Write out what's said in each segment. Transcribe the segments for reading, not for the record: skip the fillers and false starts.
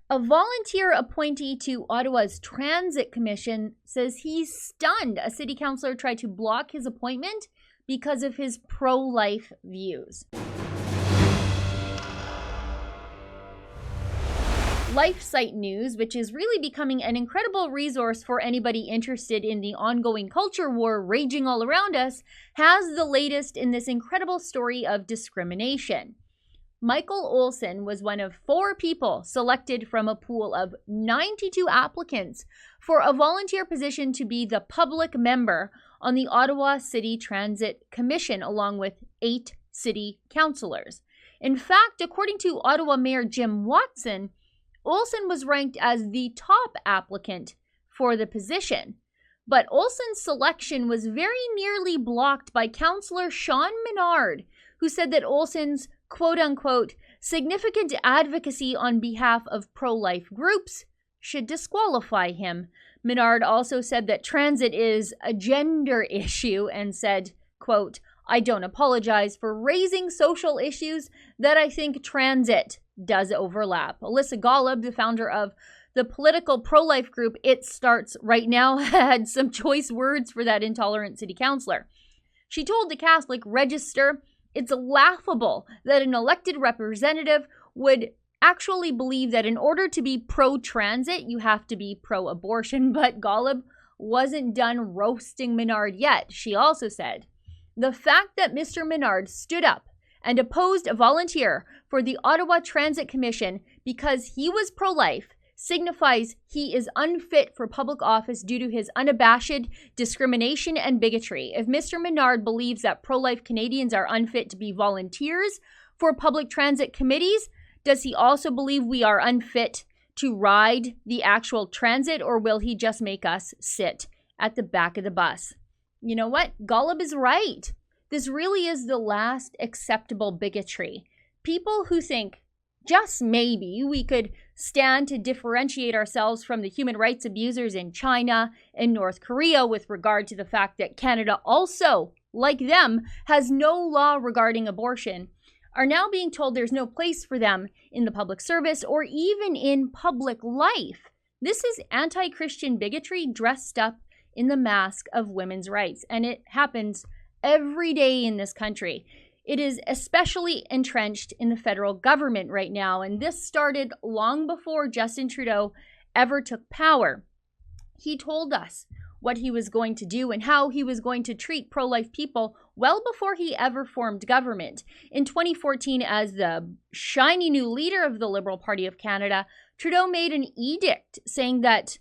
A volunteer appointee to Ottawa's Transit Commission says he's stunned a city councillor tried to block his appointment because of his pro-life views. LifeSite News, which is really becoming an incredible resource for anybody interested in the ongoing culture war raging all around us, has the latest in this incredible story of discrimination. Michael Olson was one of 4 people selected from a pool of 92 applicants for a volunteer position to be the public member on the Ottawa City Transit Commission, along with 8 city councillors. In fact, according to Ottawa Mayor Jim Watson, Olson was ranked as the top applicant for the position. But Olson's selection was very nearly blocked by Councillor Sean Menard, who said that Olson's quote-unquote significant advocacy on behalf of pro-life groups should disqualify him. Menard also said that transit is a gender issue and said, quote, "I don't apologize for raising social issues that I think transit does overlap." Alyssa Golub, the founder of the political pro-life group It Starts Right Now, had some choice words for that intolerant city councillor. She told the Catholic Register, "It's laughable that an elected representative would actually believe that in order to be pro-transit, you have to be pro-abortion." But Golub wasn't done roasting Menard yet. She also said, "The fact that Mr. Menard stood up and opposed a volunteer for the Ottawa Transit Commission because he was pro-life signifies he is unfit for public office due to his unabashed discrimination and bigotry. If Mr. Menard believes that pro-life Canadians are unfit to be volunteers for public transit committees, does he also believe we are unfit to ride the actual transit, or will he just make us sit at the back of the bus?" You know what? Golub is right. This really is the last acceptable bigotry. People who think just maybe we could stand to differentiate ourselves from the human rights abusers in China and North Korea with regard to the fact that Canada also, like them, has no law regarding abortion, are now being told there's no place for them in the public service or even in public life. This is anti-Christian bigotry dressed up in the mask of women's rights, and it happens every day in this country. It is especially entrenched in the federal government right now, and this started long before Justin Trudeau ever took power. He told us what he was going to do and how he was going to treat pro-life people well before he ever formed government. In 2014, as the shiny new leader of the Liberal Party of Canada, Trudeau made an edict saying that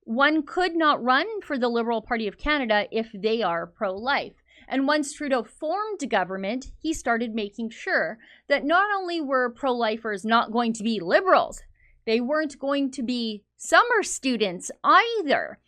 one could not run for the Liberal Party of Canada if they are pro-life. And once Trudeau formed government, he started making sure that not only were pro-lifers not going to be Liberals, they weren't going to be summer students either.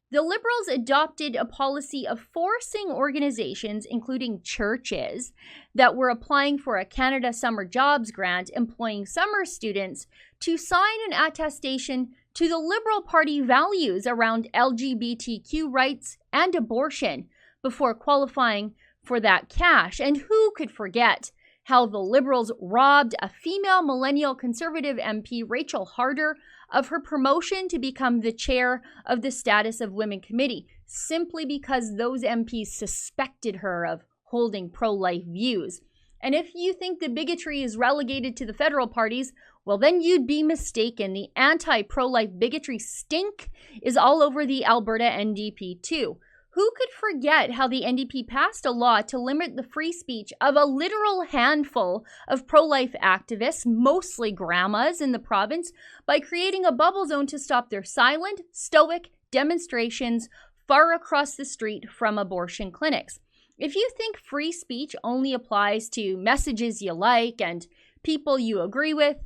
The Liberals adopted a policy of forcing organizations, including churches, that were applying for a Canada Summer Jobs Grant employing summer students to sign an attestation to the Liberal Party values around LGBTQ rights and abortion before qualifying for that cash. And who could forget how the Liberals robbed a female millennial Conservative MP, Rachel Harder, of her promotion to become the chair of the Status of Women Committee, simply because those MPs suspected her of holding pro-life views. And if you think the bigotry is relegated to the federal parties, well, then you'd be mistaken. The anti-pro-life bigotry stink is all over the Alberta NDP too. Who could forget how the NDP passed a law to limit the free speech of a literal handful of pro-life activists, mostly grandmas in the province, by creating a bubble zone to stop their silent, stoic demonstrations far across the street from abortion clinics? If you think free speech only applies to messages you like and people you agree with,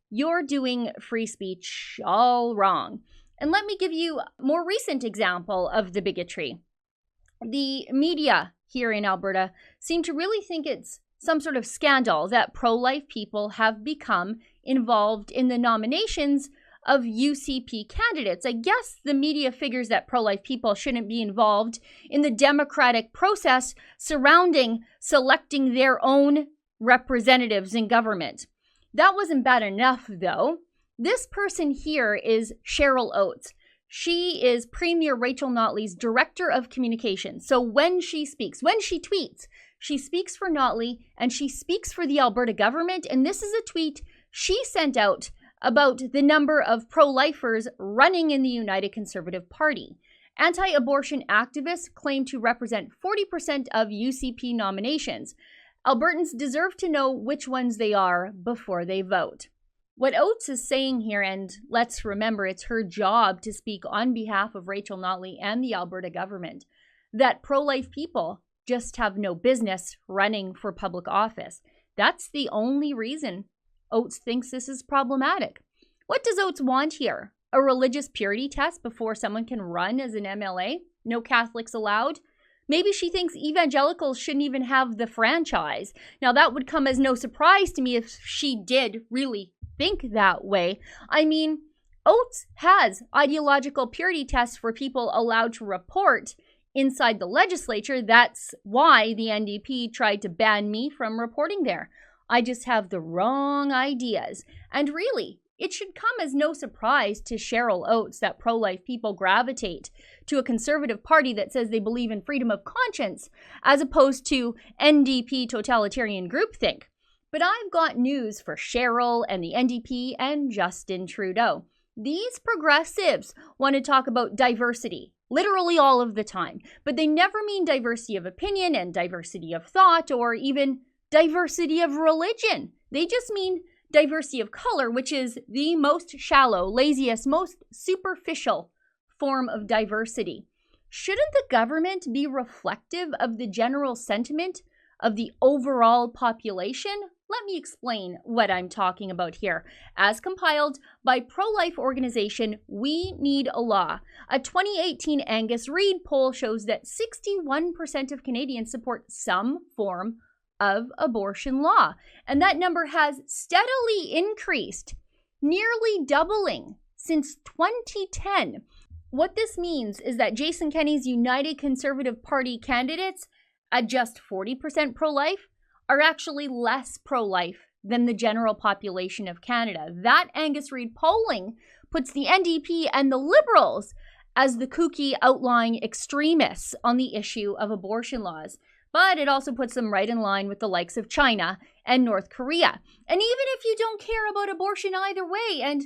you're doing free speech all wrong. And let me give you a more recent example of the bigotry. The media here in Alberta seem to really think it's some sort of scandal that pro-life people have become involved in the nominations of UCP candidates. I guess the media figures that pro-life people shouldn't be involved in the democratic process surrounding selecting their own representatives in government. That wasn't bad enough, though. This person here is Cheryl Oates. She is Premier Rachel Notley's Director of Communications. So when she speaks, when she tweets, she speaks for Notley and she speaks for the Alberta government. And this is a tweet she sent out about the number of pro-lifers running in the United Conservative Party. Anti-abortion activists claim to represent 40% of UCP nominations. Albertans deserve to know which ones they are before they vote. What Oates is saying here, and let's remember it's her job to speak on behalf of Rachel Notley and the Alberta government, that pro-life people just have no business running for public office. That's the only reason Oates thinks this is problematic. What does Oates want here? A religious purity test before someone can run as an MLA? No Catholics allowed? Maybe she thinks evangelicals shouldn't even have the franchise. Now, that would come as no surprise to me if she did really think that way. I mean, Oates has ideological purity tests for people allowed to report inside the legislature. That's why the NDP tried to ban me from reporting there. I just have the wrong ideas. And really, it should come as no surprise to Cheryl Oates that pro-life people gravitate to a Conservative Party that says they believe in freedom of conscience, as opposed to NDP totalitarian groupthink. But I've got news for Cheryl and the NDP and Justin Trudeau. These progressives want to talk about diversity, literally all of the time, but they never mean diversity of opinion and diversity of thought or even diversity of religion. They just mean diversity of color, which is the most shallow, laziest, most superficial form of diversity. Shouldn't the government be reflective of the general sentiment of the overall population? Let me explain what I'm talking about here. As compiled by pro-life organization We Need a Law, a 2018 Angus Reid poll shows that 61% of Canadians support some form of abortion law. And that number has steadily increased, nearly doubling since 2010. What this means is that Jason Kenney's United Conservative Party candidates at just 40% pro-life are actually less pro-life than the general population of Canada. That Angus Reid polling puts the NDP and the Liberals as the kooky outlying extremists on the issue of abortion laws. But it also puts them right in line with the likes of China and North Korea. And even if you don't care about abortion either way, and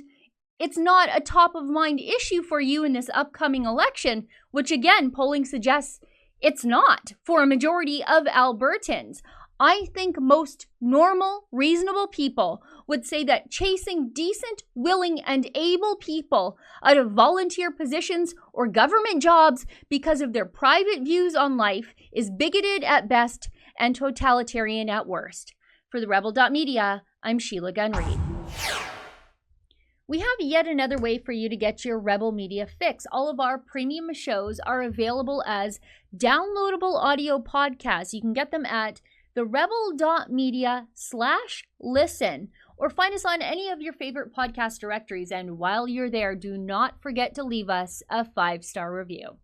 it's not a top-of-mind issue for you in this upcoming election, which again, polling suggests it's not for a majority of Albertans, I think most normal, reasonable people would say that chasing decent, willing, and able people out of volunteer positions or government jobs because of their private views on life is bigoted at best and totalitarian at worst. For the Rebel.media, I'm Sheila Gunn Reid. We have yet another way for you to get your Rebel Media fix. All of our premium shows are available as downloadable audio podcasts. You can get them at therebel.media/listen, or find us on any of your favorite podcast directories. And while you're there, do not forget to leave us a 5-star review.